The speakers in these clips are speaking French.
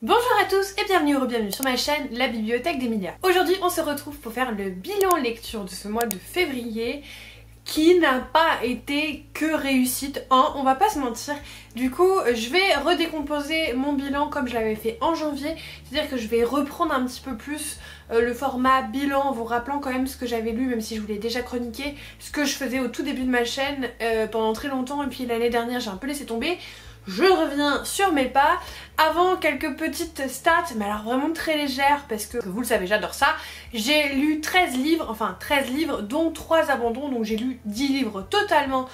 Bonjour à tous et bienvenue ou bienvenue sur ma chaîne La Bibliothèque d'Emilia. Aujourd'hui on se retrouve pour faire le bilan lecture de ce mois de février qui n'a pas été que réussite, hein, on va pas se mentir. Du coup je vais redécomposer mon bilan comme je l'avais fait en janvier, c'est-à-dire que je vais reprendre un petit peu plus le format bilan en vous rappelant quand même ce que j'avais lu, même si je vous l'ai déjà chroniqué, ce que je faisais au tout début de ma chaîne pendant très longtemps, et puis l'année dernière j'ai un peu laissé tomber. Je reviens sur mes pas. Avant, quelques petites stats, mais alors vraiment très légères parce que vous le savez, j'adore ça. J'ai lu 13 livres, enfin 13 livres dont 3 abandons, donc j'ai lu 10 livres totalement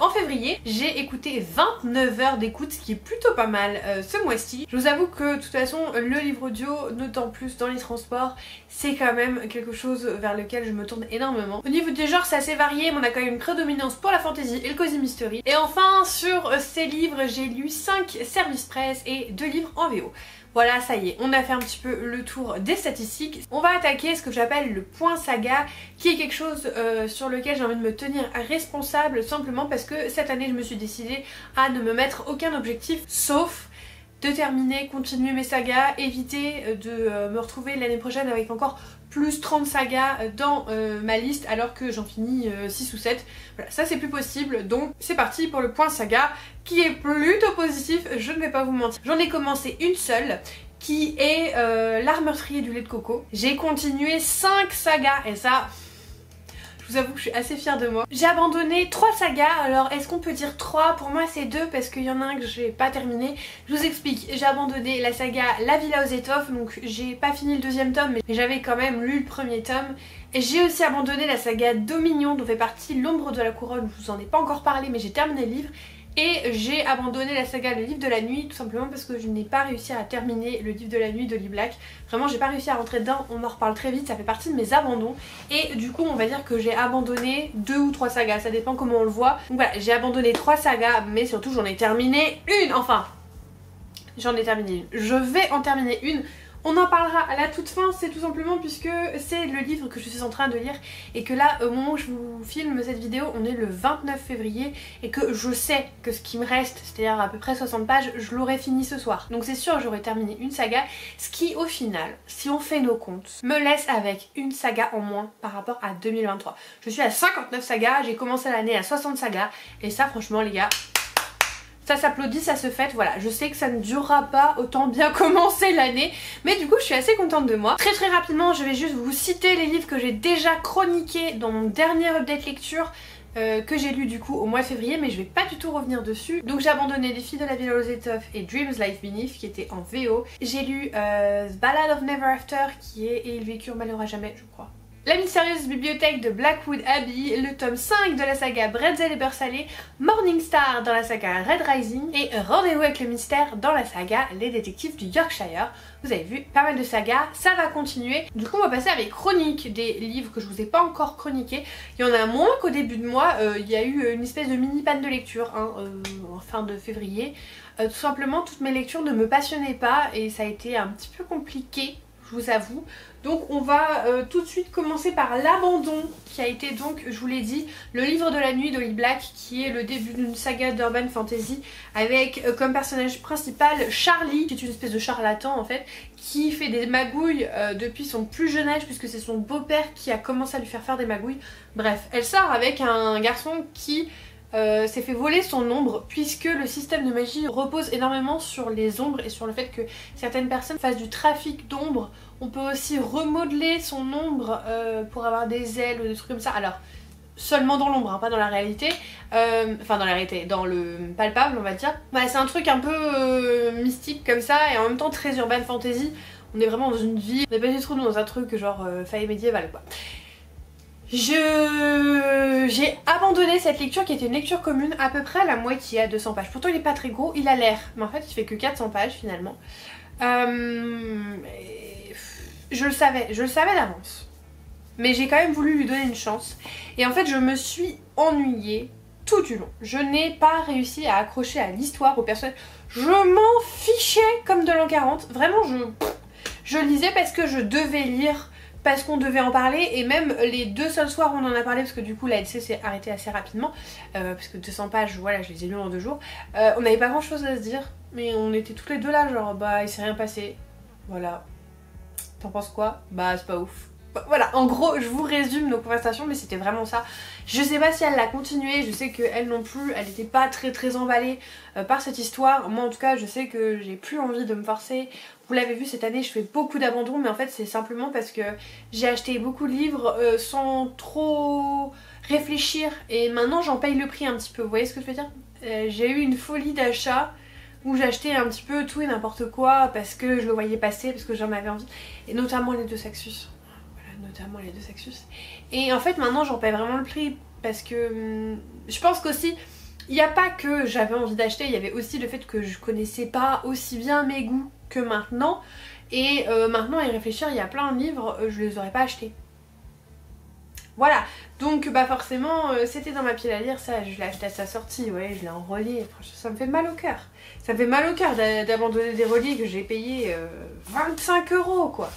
en février. J'ai écouté 29 heures d'écoute, ce qui est plutôt pas mal ce mois-ci. Je vous avoue que de toute façon le livre audio, d'autant plus dans les transports, c'est quand même quelque chose vers lequel je me tourne énormément. Au niveau des genres c'est assez varié, mais on a quand même une prédominance pour la fantasy et le cozy mystery. Et enfin sur ces livres j'ai lu 5 service presse et 2 livres en VO. Voilà, ça y est, on a fait un petit peu le tour des statistiques. On va attaquer ce que j'appelle le point saga, qui est quelque chose sur lequel j'ai envie de me tenir responsable, simplement parce que cette année je me suis décidée à ne me mettre aucun objectif, sauf de terminer, continuer mes sagas, éviter de me retrouver l'année prochaine avec encore plus 30 sagas dans ma liste alors que j'en finis 6 ou 7. Voilà, ça c'est plus possible, donc c'est parti pour le point saga qui est plutôt positif, je ne vais pas vous mentir. J'en ai commencé une seule qui est L'art meurtrier du lait de coco. J'ai continué 5 sagas et ça... je vous avoue que je suis assez fière de moi. J'ai abandonné 3 sagas, alors est-ce qu'on peut dire 3? Pour moi c'est 2 parce qu'il y en a un que j'ai pas terminé. Je vous explique, j'ai abandonné la saga La Villa aux Étoffes, donc j'ai pas fini le 2e tome mais j'avais quand même lu le 1er tome. Et j'ai aussi abandonné la saga Dominion dont fait partie L'ombre de la couronne, je vous en ai pas encore parlé mais j'ai terminé le livre. Et j'ai abandonné la saga Le livre de la nuit tout simplement parce que je n'ai pas réussi à terminer le livre de la nuit d'Holly Black. Vraiment j'ai pas réussi à rentrer dedans, on en reparle très vite, ça fait partie de mes abandons. Et du coup on va dire que j'ai abandonné 2 ou 3 sagas, ça dépend comment on le voit. Donc voilà, j'ai abandonné 3 sagas mais surtout j'en ai terminé une, enfin j'en ai terminé une. Je vais en terminer une. On en parlera à la toute fin, c'est tout simplement puisque c'est le livre que je suis en train de lire et que là, au moment où je vous filme cette vidéo, on est le 29 février et que je sais que ce qui me reste, c'est-à-dire à peu près 60 pages, je l'aurai fini ce soir. Donc c'est sûr, j'aurai terminé une saga, ce qui au final, si on fait nos comptes, me laisse avec une saga en moins par rapport à 2023. Je suis à 59 sagas, j'ai commencé l'année à 60 sagas et ça franchement les gars... ça s'applaudit, ça se fête, voilà. Je sais que ça ne durera pas autant bien commencer l'année, mais du coup je suis assez contente de moi. Très très rapidement, je vais juste vous citer les livres que j'ai déjà chroniqués dans mon dernier update lecture que j'ai lu du coup au mois de février, mais je vais pas du tout revenir dessus. Donc j'ai abandonné Les filles de la Villa aux Étoffes et Dreams Life Beneath qui était en VO. J'ai lu The Ballad of Never After qui est Et ils vécurent malheureux à jamais, je crois. La mystérieuse bibliothèque de Blackwood Abbey, le tome 5 de la saga Bretzel et beurre salé, Morning Star dans la saga Red Rising et Rendez-vous avec le mystère dans la saga Les détectives du Yorkshire. Vous avez vu, pas mal de sagas, ça va continuer. Du coup on va passer à mes chroniques des livres que je vous ai pas encore chroniqués. Il y en a moins qu'au début de mois, il y a eu une espèce de mini panne de lecture hein, en fin de février. Tout simplement toutes mes lectures ne me passionnaient pas et ça a été un petit peu compliqué, je vous avoue. Donc on va tout de suite commencer par l'abandon qui a été donc, je vous l'ai dit, le livre de la nuit d'Holly Black qui est le début d'une saga d'urban fantasy avec comme personnage principal Charlie qui est une espèce de charlatan en fait qui fait des magouilles depuis son plus jeune âge puisque c'est son beau-père qui a commencé à lui faire des magouilles. Bref, elle sort avec un garçon qui... s'est fait voler son ombre puisque le système de magie repose énormément sur les ombres et sur le fait que certaines personnes fassent du trafic d'ombres. On peut aussi remodeler son ombre pour avoir des ailes ou des trucs comme ça. Alors seulement dans l'ombre, hein, pas dans la réalité. Enfin dans la réalité, dans le palpable on va dire. Voilà, c'est un truc un peu mystique comme ça et en même temps très urban fantasy. On est vraiment dans une ville, on n'est pas du tout dans un truc genre faille médiévale quoi. J'ai abandonné cette lecture qui était une lecture commune à peu près à la moitié, à 200 pages. Pourtant il est pas très gros, il a l'air, mais en fait il fait que 400 pages finalement. Je le savais d'avance. Mais j'ai quand même voulu lui donner une chance. Et en fait je me suis ennuyée tout du long. Je n'ai pas réussi à accrocher à l'histoire, aux personnages. Je m'en fichais comme de l'an 40. Vraiment je lisais parce que je devais lire. parce qu'on devait en parler, et même les 2 seuls soirs où on en a parlé, parce que du coup la LC s'est arrêtée assez rapidement, parce que 200 pages, voilà, je les ai lues en 2 jours, on n'avait pas grand chose à se dire, mais on était toutes les deux là, genre bah il s'est rien passé, voilà. T'en penses quoi? Bah c'est pas ouf. Voilà, en gros, je vous résume nos conversations, mais c'était vraiment ça. Je sais pas si elle l'a continué, je sais qu'elle non plus, elle était pas très emballée par cette histoire. Moi en tout cas, je sais que j'ai plus envie de me forcer. Vous l'avez vu, cette année, je fais beaucoup d'abandons, mais en fait c'est simplement parce que j'ai acheté beaucoup de livres sans trop réfléchir. Et maintenant j'en paye le prix un petit peu, vous voyez ce que je veux dire? J'ai eu une folie d'achat où j'achetais un petit peu tout et n'importe quoi parce que je le voyais passer, parce que j'en avais envie. Et notamment les 2 Saxus. Notamment les 2 Saxus. Et en fait maintenant j'en paie vraiment le prix parce que je pense qu'aussi il n'y a pas que j'avais envie d'acheter, il y avait aussi le fait que je connaissais pas aussi bien mes goûts que maintenant. Et maintenant à y réfléchir, il y a plein de livres, je les aurais pas achetés. Voilà, donc bah forcément c'était dans ma pile à lire, ça je l'ai acheté à sa sortie, ouais, je l'ai en relié, franchement ça me fait mal au cœur. Ça me fait mal au cœur d'abandonner des reliés que j'ai payé 25 € quoi.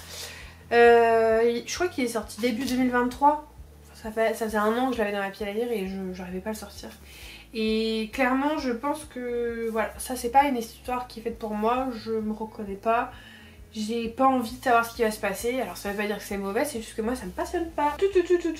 Je crois qu'il est sorti début 2023. Ça faisait 1 an que je l'avais dans ma pile à lire et je n'arrivais pas à le sortir. Et clairement je pense que voilà, ça c'est pas une histoire qui est faite pour moi, je me reconnais pas. J'ai pas envie de savoir ce qui va se passer, alors ça veut pas dire que c'est mauvais, c'est juste que moi ça me passionne pas.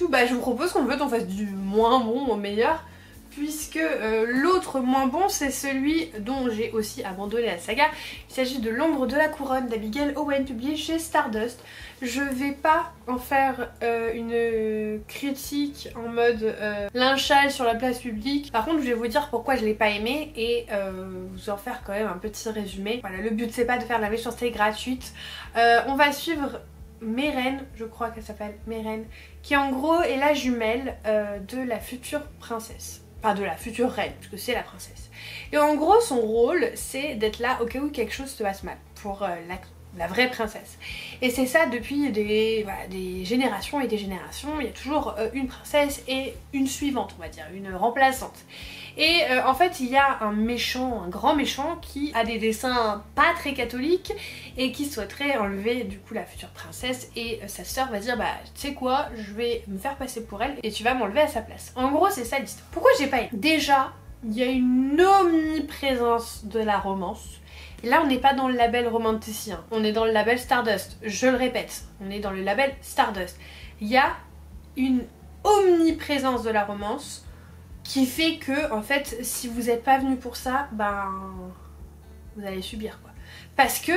Bah je vous propose qu'on fasse du moins bon au meilleur. Puisque l'autre moins bon c'est celui dont j'ai aussi abandonné la saga. Il s'agit de L'ombre de la couronne d'Abigail Owen, publié chez Stardust. Je vais pas en faire une critique en mode lynchage sur la place publique. Par contre je vais vous dire pourquoi je l'ai pas aimé et vous en faire quand même un petit résumé. Voilà, le but c'est pas de faire de la méchanceté gratuite. On va suivre Meren, je crois qu'elle s'appelle Meren, qui en gros est la jumelle de la future princesse. Enfin de la future reine, puisque c'est la princesse. Et en gros son rôle c'est d'être là au cas où quelque chose se passe mal pour la vraie princesse. Et c'est ça depuis des générations et des générations, il y a toujours une princesse et une suivante on va dire, une remplaçante. Et en fait il y a un méchant, un grand méchant qui a des dessins pas très catholiques et qui souhaiterait enlever du coup la future princesse et sa sœur va dire bah tu sais quoi, je vais me faire passer pour elle et tu vas m'enlever à sa place. En gros c'est ça l'histoire. Pourquoi j'ai pas aimé? Déjà il y a une omniprésence de la romance. Et là on n'est pas dans le label romanticien, on est dans le label Stardust, je le répète, on est dans le label Stardust. Il y a une omniprésence de la romance qui fait que en fait si vous n'êtes pas venu pour ça, ben vous allez subir quoi. Parce que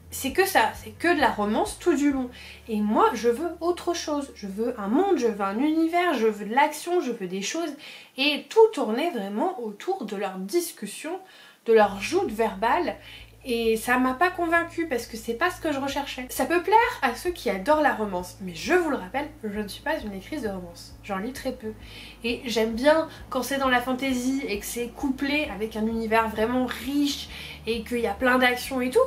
c'est que ça, c'est que de la romance tout du long. Et moi je veux autre chose, je veux un monde, je veux un univers, je veux de l'action, je veux des choses. Et tout tournait vraiment autour de leur discussion, de leur joute verbale. Et ça m'a pas convaincue parce que c'est pas ce que je recherchais. Ça peut plaire à ceux qui adorent la romance, mais je vous le rappelle, je ne suis pas une lectrice de romance. J'en lis très peu. Et j'aime bien quand c'est dans la fantasy et que c'est couplé avec un univers vraiment riche et qu'il y a plein d'actions et tout.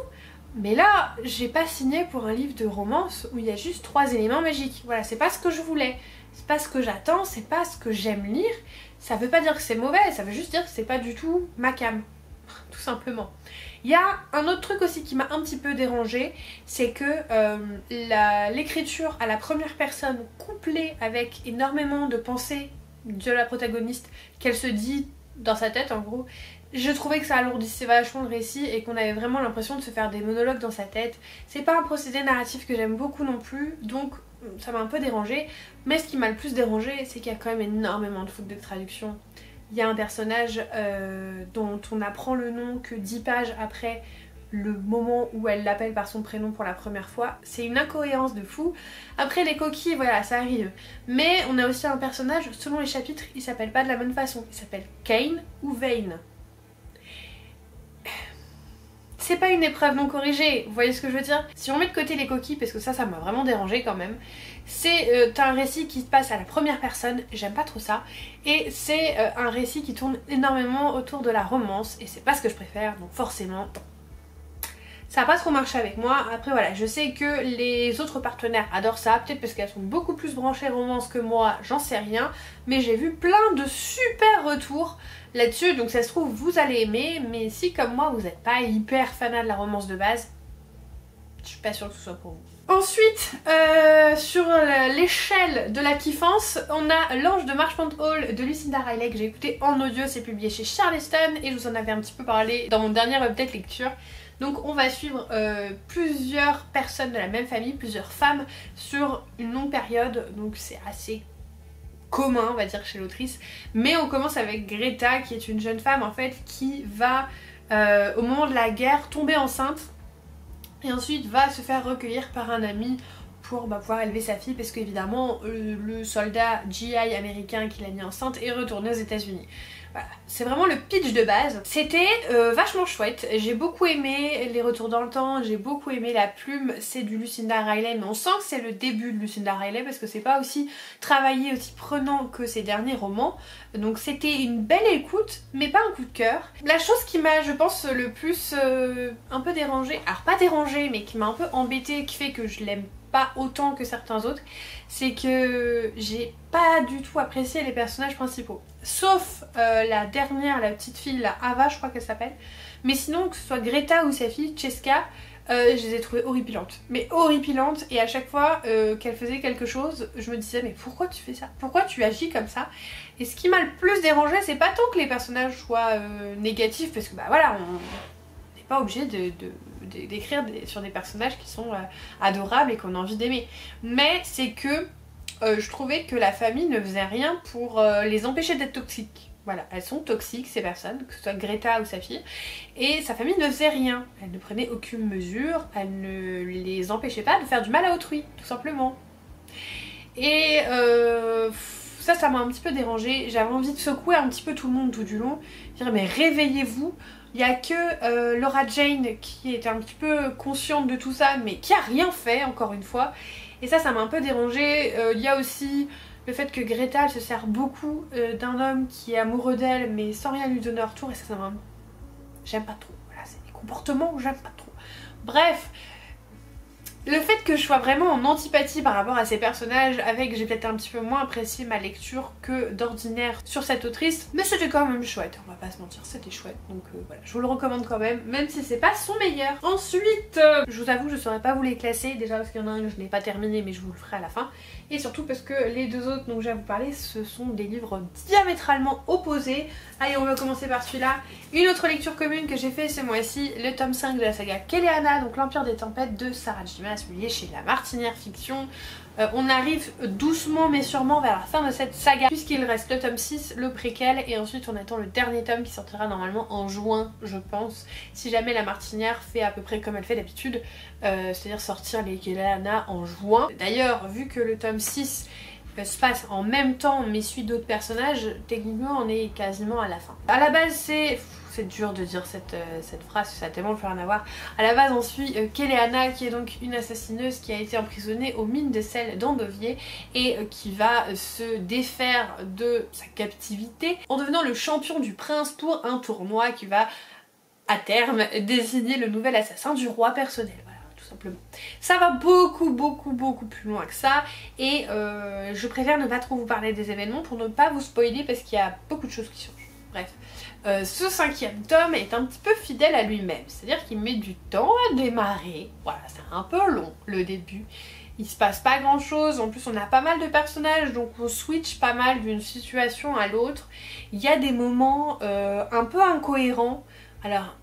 Mais là, j'ai pas signé pour un livre de romance où il y a juste 3 éléments magiques. Voilà, c'est pas ce que je voulais. C'est pas ce que j'attends, c'est pas ce que j'aime lire. Ça veut pas dire que c'est mauvais, ça veut juste dire que c'est pas du tout ma came. Tout simplement. Il y a un autre truc aussi qui m'a un petit peu dérangée, c'est que l'écriture à la première personne couplée avec énormément de pensées de la protagoniste qu'elle se dit dans sa tête en gros, je trouvais que ça alourdissait vachement le récit et qu'on avait vraiment l'impression de se faire des monologues dans sa tête. C'est pas un procédé narratif que j'aime beaucoup non plus, donc ça m'a un peu dérangée. Mais ce qui m'a le plus dérangée, c'est qu'il y a quand même énormément de fautes de traduction. Il y a un personnage dont on apprend le nom que 10 pages après le moment où elle l'appelle par son prénom pour la première fois. C'est une incohérence de fou. Après les coquilles, voilà, ça arrive. Mais on a aussi un personnage, selon les chapitres, il s'appelle pas de la même façon. Il s'appelle Kane ou Vane. C'est pas une épreuve non corrigée, vous voyez ce que je veux dire? Si on met de côté les coquilles, parce que ça m'a vraiment dérangé quand même, c'est t'as un récit qui se passe à la première personne, j'aime pas trop ça, et c'est un récit qui tourne énormément autour de la romance, et c'est pas ce que je préfère, donc forcément ça a pas trop marché avec moi. Après voilà, je sais que les autres partenaires adorent ça, peut-être parce qu'elles sont beaucoup plus branchées romance que moi, j'en sais rien, mais j'ai vu plein de super retours là-dessus, donc ça se trouve vous allez aimer, mais si comme moi vous n'êtes pas hyper fanat de la romance de base, Je suis pas sûre que ce soit pour vous. Ensuite, sur l'échelle de la kiffance, on a L'Ange de Marchmont Hall de Lucinda Riley que j'ai écouté en audio, c'est publié chez Charleston et je vous en avais un petit peu parlé dans mon dernier update lecture. Donc on va suivre plusieurs personnes de la même famille, plusieurs femmes sur une longue période, donc c'est assez commun on va dire chez l'autrice. Mais on commence avec Greta qui est une jeune femme en fait qui va au moment de la guerre tomber enceinte et ensuite va se faire recueillir par un ami pour pouvoir élever sa fille parce qu'évidemment le soldat GI américain qui l'a mis enceinte est retourné aux États-Unis. Voilà, c'est vraiment le pitch de base. C'était vachement chouette, j'ai beaucoup aimé les retours dans le temps, j'ai beaucoup aimé la plume, c'est du Lucinda Riley mais on sent que c'est le début de Lucinda Riley parce que c'est pas aussi travaillé, aussi prenant que ses derniers romans. Donc c'était une belle écoute mais pas un coup de cœur. La chose qui m'a je pense le plus un peu dérangée, alors pas dérangée mais qui m'a un peu embêtée, qui fait que je l'aime pas autant que certains autres, c'est que j'ai pas du tout apprécié les personnages principaux. Sauf la dernière, la petite fille, la Ava je crois qu'elle s'appelle. Mais sinon que ce soit Greta ou sa fille, Cheska, je les ai trouvées horripilantes. Mais horripilantes et à chaque fois qu'elle faisait quelque chose, je me disais mais pourquoi tu fais ça? Pourquoi tu agis comme ça? Et ce qui m'a le plus dérangé, c'est pas tant que les personnages soient négatifs, parce que bah voilà, on n'est pas obligé d'écrire sur des personnages qui sont adorables et qu'on a envie d'aimer. Mais c'est que je trouvais que la famille ne faisait rien pour les empêcher d'être toxiques. Voilà, elles sont toxiques ces personnes, que ce soit Greta ou sa fille, et sa famille ne faisait rien. Elle ne prenait aucune mesure, elle ne les empêchait pas de faire du mal à autrui, tout simplement. Et ça m'a un petit peu dérangée, j'avais envie de secouer un petit peu tout le monde tout du long, dire mais réveillez-vous. Il n'y a que Laura Jane qui était un petit peu consciente de tout ça mais qui a rien fait encore une fois. Et ça m'a un peu dérangée. Il y a aussi le fait que Greta elle se sert beaucoup d'un homme qui est amoureux d'elle mais sans rien lui donner en retour et ça m'a... J'aime pas trop. Voilà, c'est des comportements que j'aime pas trop. Bref, le fait que je sois vraiment en antipathie par rapport à ces personnages, avec j'ai peut-être un petit peu moins apprécié ma lecture que d'ordinaire sur cette autrice, mais c'était quand même chouette, on va pas se mentir, c'était chouette, donc voilà, je vous le recommande quand même, même si c'est pas son meilleur. Ensuite, je vous avoue, je saurais pas vous les classer, déjà parce qu'il y en a un que je n'ai pas terminé, mais je vous le ferai à la fin, et surtout parce que les deux autres dont je vais vous parler, ce sont des livres diamétralement opposés. Allez, on va commencer par celui-là. Une autre lecture commune que j'ai fait ce mois-ci, le tome 5 de la saga Keleana, donc l'Empire des Tempêtes de Sarah J. Maas, publié chez La Martinière Fiction. On arrive doucement mais sûrement vers la fin de cette saga, puisqu'il reste le tome 6, le préquel, et ensuite on attend le dernier tome qui sortira normalement en juin, je pense, si jamais La Martinière fait à peu près comme elle fait d'habitude, c'est-à-dire sortir les Keleana en juin. D'ailleurs, vu que le tome 6 se passe en même temps mais suit d'autres personnages, techniquement on est quasiment à la fin. À la base c'est dur de dire cette phrase, ça a tellement plus rien à voir. À la base on suit Keleana qui est donc une assassineuse qui a été emprisonnée aux mines de sel d'Andovier et qui va se défaire de sa captivité en devenant le champion du prince pour un tournoi qui va à terme désigner le nouvel assassin du roi personnel. Simplement. Ça va beaucoup plus loin que ça et je préfère ne pas trop vous parler des événements pour ne pas vous spoiler parce qu'il y a beaucoup de choses qui changent. Bref, ce 5e tome est un petit peu fidèle à lui-même, c'est-à-dire qu'il met du temps à démarrer, voilà, c'est un peu long le début, il se passe pas grand chose, en plus on a pas mal de personnages donc on switch pas mal d'une situation à l'autre, il y a des moments un peu incohérents, alors...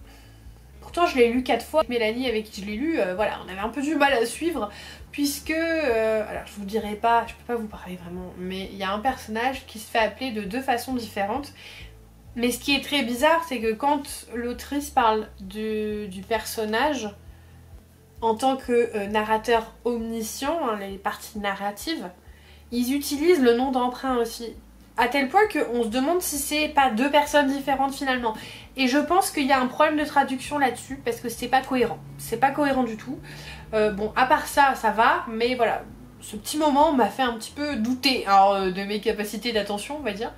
Pourtant je l'ai lu 4 fois, Mélanie avec qui je l'ai lu, voilà, on avait un peu du mal à suivre puisque, alors je vous dirai pas, je peux pas vous parler vraiment, mais il y a un personnage qui se fait appeler de deux façons différentes. Mais ce qui est très bizarre, c'est que quand l'autrice parle du personnage en tant que narrateur omniscient, hein, les parties narratives, ils utilisent le nom d'emprunt aussi. À tel point qu'on se demande si c'est pas deux personnes différentes finalement. Et je pense qu'il y a un problème de traduction là-dessus parce que c'est pas cohérent. C'est pas cohérent du tout. Bon, à part ça, ça va, mais voilà, ce petit moment m'a fait un petit peu douter de mes capacités d'attention, on va dire.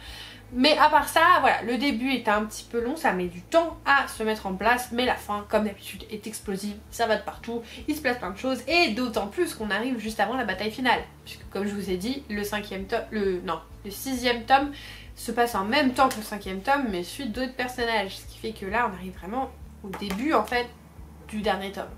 Mais à part ça, voilà, le début est un petit peu long, ça met du temps à se mettre en place, mais la fin, comme d'habitude, est explosive, ça va de partout, il se passe plein de choses, et d'autant plus qu'on arrive juste avant la bataille finale. Puisque comme je vous ai dit, le 6e tome se passe en même temps que le 5e tome, mais suit d'autres personnages, ce qui fait que là, on arrive vraiment au début, en fait, du dernier tome.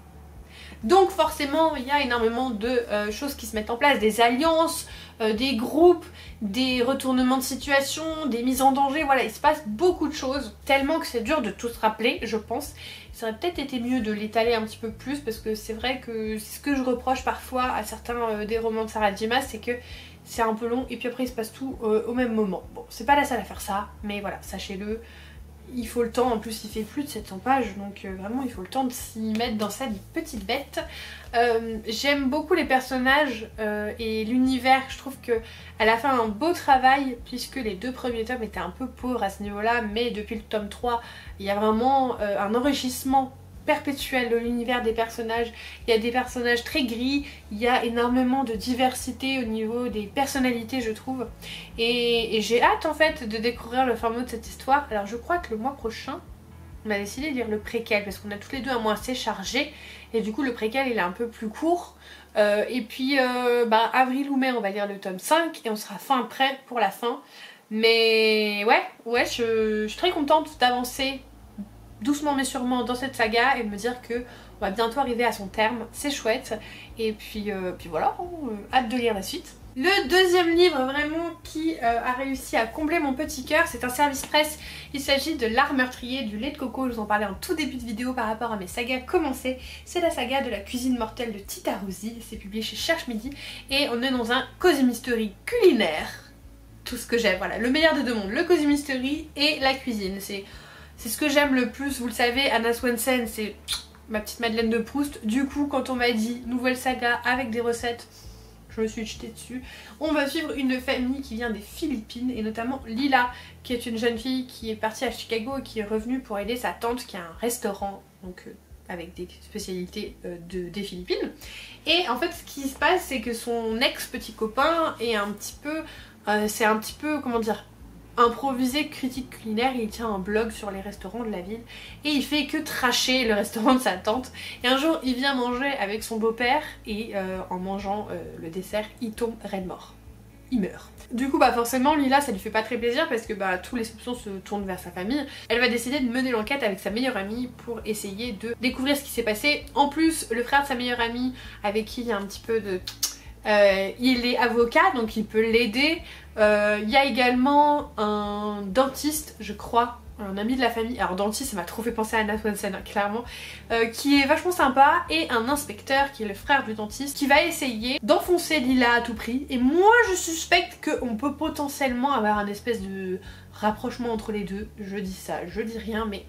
Donc forcément il y a énormément de choses qui se mettent en place, des alliances, des groupes, des retournements de situation, des mises en danger, voilà, il se passe beaucoup de choses, tellement que c'est dur de tout se rappeler, je pense. Ça aurait peut-être été mieux de l'étaler un petit peu plus, parce que c'est vrai que c'est ce que je reproche parfois à certains des romans de Sarah J. Maas, c'est que c'est un peu long et puis après il se passe tout au même moment. Bon, c'est pas la seule à faire ça, mais voilà, sachez-le. Il faut le temps, en plus il fait plus de 700 pages, donc vraiment il faut le temps de s'y mettre dans sa petite bête. J'aime beaucoup les personnages et l'univers, je trouve qu'elle a fait un beau travail, puisque les 2 premiers tomes étaient un peu pauvres à ce niveau-là, mais depuis le tome 3, il y a vraiment un enrichissement perpétuel de l'univers des personnages. Il y a des personnages très gris, il y a énormément de diversité au niveau des personnalités, je trouve, et j'ai hâte en fait de découvrir le fin mot de cette histoire. Alors je crois que le mois prochain on a décidé de lire le préquel, parce qu'on a tous les deux un mois assez chargé, et du coup le préquel il est un peu plus court, et puis avril ou mai on va lire le tome 5 et on sera fin prêt pour la fin. Mais ouais je suis très contente d'avancer doucement mais sûrement dans cette saga et de me dire que on va bientôt arriver à son terme, c'est chouette. Et puis voilà, hâte de lire la suite. Le deuxième livre vraiment qui a réussi à combler mon petit cœur, c'est un service presse. Il s'agit de L'Art meurtrier du lait de coco. Je vous en parlais en tout début de vidéo par rapport à mes sagas commencées. C'est la saga de la cuisine mortelle de Tita Rossi. C'est publié chez Cherche Midi et on est dans un cosy mystery culinaire. Tout ce que j'aime, voilà, le meilleur des deux mondes, le cosy mystery et la cuisine. C'est ce que j'aime le plus, vous le savez, Anna Swanson c'est ma petite Madeleine de Proust. Du coup quand on m'a dit nouvelle saga avec des recettes, je me suis jetée dessus. On va suivre une famille qui vient des Philippines et notamment Lila, qui est une jeune fille qui est partie à Chicago et qui est revenue pour aider sa tante qui a un restaurant, donc avec des spécialités des Philippines. Et en fait ce qui se passe c'est que son ex-petit copain est un petit peu, comment dire, improvisé critique culinaire. Il tient un blog sur les restaurants de la ville et il fait que tracher le restaurant de sa tante. Et un jour il vient manger avec son beau-père et en mangeant le dessert il tombe raide mort. Il meurt. Du coup forcément Lila ça lui fait pas très plaisir parce que tous les soupçons se tournent vers sa famille. Elle va décider de mener l'enquête avec sa meilleure amie pour essayer de découvrir ce qui s'est passé. En plus le frère de sa meilleure amie avec qui il y a un petit peu de... il est avocat donc il peut l'aider. Il y a également un dentiste, je crois, un ami de la famille, alors dentiste ça m'a trop fait penser à Anna Swanson clairement, qui est vachement sympa, et un inspecteur qui est le frère du dentiste qui va essayer d'enfoncer Lila à tout prix. Et moi je suspecte qu'on peut potentiellement avoir un espèce de rapprochement entre les deux. Je dis ça, je dis rien mais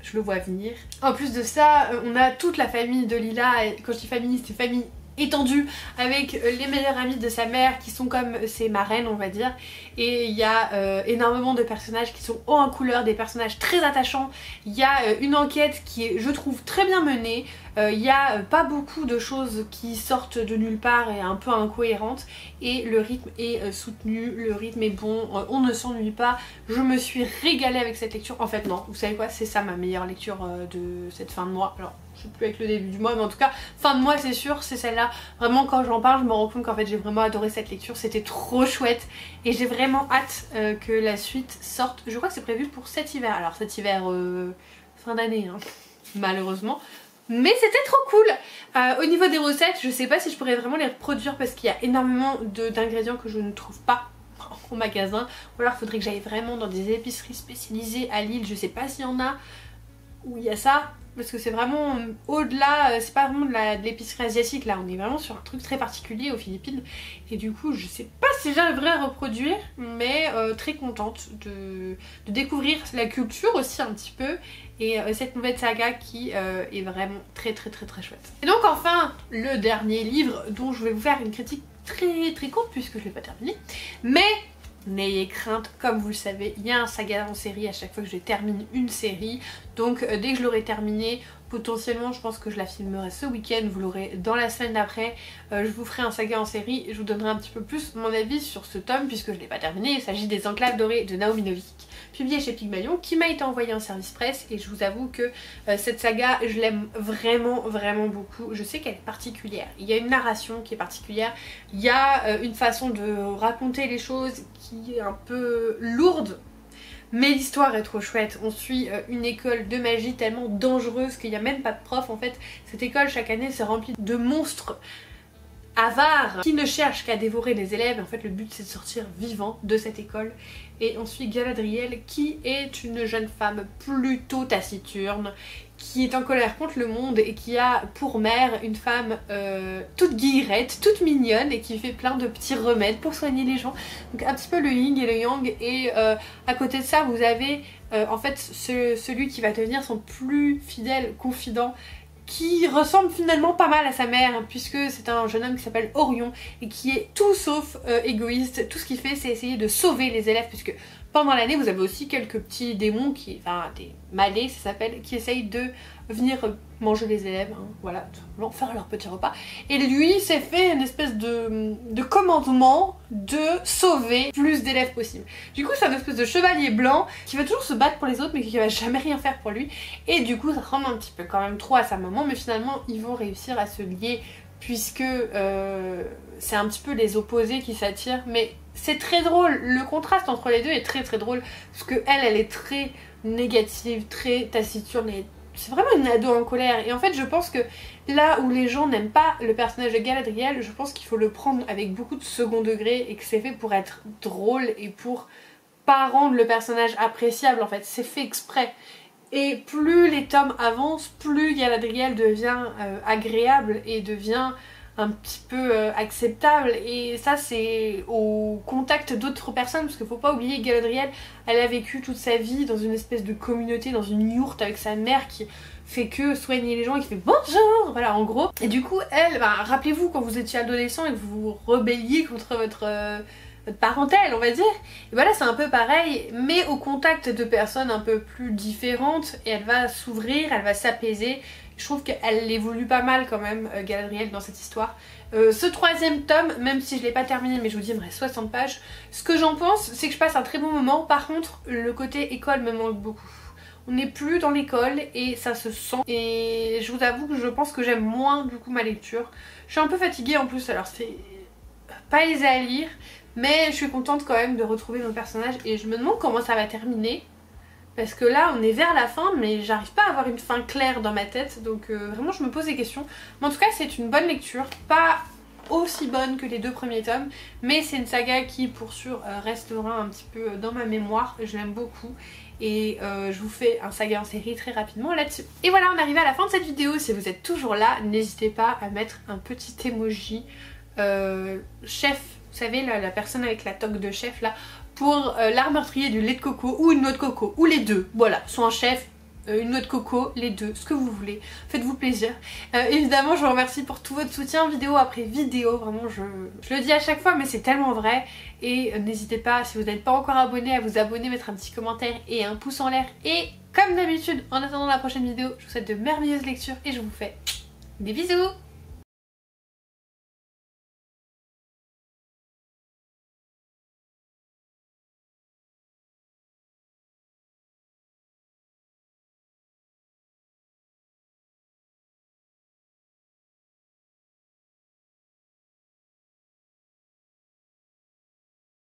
je le vois venir. En plus de ça on a toute la famille de Lila, et quand je dis famille c'est famille étendue avec les meilleurs amis de sa mère qui sont comme ses marraines on va dire, et il y a énormément de personnages qui sont hauts en couleur, des personnages très attachants. Il y a une enquête qui est je trouve très bien menée, il y a pas beaucoup de choses qui sortent de nulle part et un peu incohérentes, et le rythme est soutenu, le rythme est bon, on ne s'ennuie pas. Je me suis régalée avec cette lecture. En fait non, vous savez quoi, c'est ça ma meilleure lecture de cette fin de mois. Alors je sais plus avec le début du mois mais en tout cas fin de mois c'est sûr, c'est celle-là. Vraiment quand j'en parle je me rends compte qu'en fait j'ai vraiment adoré cette lecture, c'était trop chouette et j'ai vraiment hâte que la suite sorte. Je crois que c'est prévu pour cet hiver, alors cet hiver fin d'année hein, malheureusement. Mais c'était trop cool. Au niveau des recettes, je sais pas si je pourrais vraiment les reproduire parce qu'il y a énormément d'ingrédients que je ne trouve pas au magasin. Ou alors il faudrait que j'aille vraiment dans des épiceries spécialisées à Lille, je sais pas s'il y en a où il y a ça. Parce que c'est vraiment au-delà, c'est pas vraiment de l'épicerie asiatique là, on est vraiment sur un truc très particulier aux Philippines. Et du coup je sais pas si j'arriverai à reproduire, mais très contente de découvrir la culture aussi un petit peu. Et cette nouvelle saga qui est vraiment très chouette. Et donc enfin le dernier livre dont je vais vous faire une critique très courte puisque je l'ai pas terminé. Mais n'ayez crainte, comme vous le savez, il y a un saga en série à chaque fois que je termine une série. Donc dès que je l'aurai terminée, potentiellement je pense que je la filmerai ce week-end, vous l'aurez dans la semaine d'après. Je vous ferai un saga en série et je vous donnerai un petit peu plus mon avis sur ce tome puisque je ne l'ai pas terminé. Il s'agit des Enclaves dorées de Naomi Novik, publié chez Pygmalion, qui m'a été envoyé en service presse, et je vous avoue que cette saga je l'aime vraiment beaucoup. Je sais qu'elle est particulière, il y a une narration qui est particulière, il y a une façon de raconter les choses qui est un peu lourde mais l'histoire est trop chouette. On suit une école de magie tellement dangereuse qu'il n'y a même pas de prof en fait. Cette école chaque année c'est rempli de monstres avares qui ne cherchent qu'à dévorer les élèves. En fait le but c'est de sortir vivant de cette école. Et on suit Galadriel qui est une jeune femme plutôt taciturne, qui est en colère contre le monde et qui a pour mère une femme toute guillerette, toute mignonne et qui fait plein de petits remèdes pour soigner les gens. Donc un petit peu le yin et le yang. Et à côté de ça vous avez en fait celui qui va devenir son plus fidèle confident, qui ressemble finalement pas mal à sa mère puisque c'est un jeune homme qui s'appelle Orion et qui est tout sauf égoïste. Tout ce qu'il fait c'est essayer de sauver les élèves, puisque pendant l'année vous avez aussi quelques petits démons, enfin des malais ça s'appelle, qui essayent de venir manger les élèves, hein, voilà, faire leur petit repas. Et lui s'est fait une espèce de commandement de sauver plus d'élèves possible. Du coup c'est un espèce de chevalier blanc qui va toujours se battre pour les autres mais qui va jamais rien faire pour lui. Et du coup ça ressemble un petit peu quand même trop à sa maman, mais finalement ils vont réussir à se lier puisque c'est un petit peu les opposés qui s'attirent. Mais c'est très drôle, le contraste entre les deux est très très drôle parce que elle est très négative, très taciturne et c'est vraiment une ado en colère. Et en fait je pense que là où les gens n'aiment pas le personnage de Galadriel, je pense qu'il faut le prendre avec beaucoup de second degré et que c'est fait pour être drôle et pour pas rendre le personnage appréciable en fait, c'est fait exprès. Et plus les tomes avancent, plus Galadriel devient agréable et devient un petit peu acceptable. Et ça c'est au contact d'autres personnes, parce qu'il faut pas oublier Galadriel, elle a vécu toute sa vie dans une espèce de communauté, dans une yourte avec sa mère qui fait que soigner les gens et qui fait bonjour, voilà en gros. Et du coup elle, rappelez-vous quand vous étiez adolescent et que vous vous rebelliez contre votre parentèle on va dire, et voilà c'est un peu pareil mais au contact de personnes un peu plus différentes, et elle va s'ouvrir, elle va s'apaiser. Je trouve qu'elle évolue pas mal quand même Galadriel dans cette histoire. Ce troisième tome, même si je l'ai pas terminé mais je vous dis il me reste 60 pages, ce que j'en pense c'est que je passe un très bon moment. Par contre le côté école me manque beaucoup. On n'est plus dans l'école et ça se sent, et je vous avoue que je pense que j'aime moins du coup ma lecture. Je suis un peu fatiguée en plus, alors c'est pas aisé à lire, mais je suis contente quand même de retrouver nos personnages et je me demande comment ça va terminer. Parce que là on est vers la fin mais j'arrive pas à avoir une fin claire dans ma tête, donc vraiment je me pose des questions. Mais en tout cas c'est une bonne lecture, pas aussi bonne que les deux premiers tomes, mais c'est une saga qui pour sûr restera un petit peu dans ma mémoire, je l'aime beaucoup. Et je vous fais un saga en série très rapidement là-dessus. Et voilà, on est arrivé à la fin de cette vidéo. Si vous êtes toujours là, n'hésitez pas à mettre un petit emoji chef, vous savez la personne avec la toque de chef là, pour l'art meurtrier du lait de coco ou une noix de coco, ou les deux, voilà, soit un chef, une noix de coco, les deux, ce que vous voulez, faites-vous plaisir. Évidemment je vous remercie pour tout votre soutien vidéo après vidéo, vraiment je le dis à chaque fois mais c'est tellement vrai. Et n'hésitez pas, si vous n'êtes pas encore abonné, à vous abonner, mettre un petit commentaire et un pouce en l'air. Et comme d'habitude, en attendant la prochaine vidéo, je vous souhaite de merveilleuses lectures et je vous fais des bisous.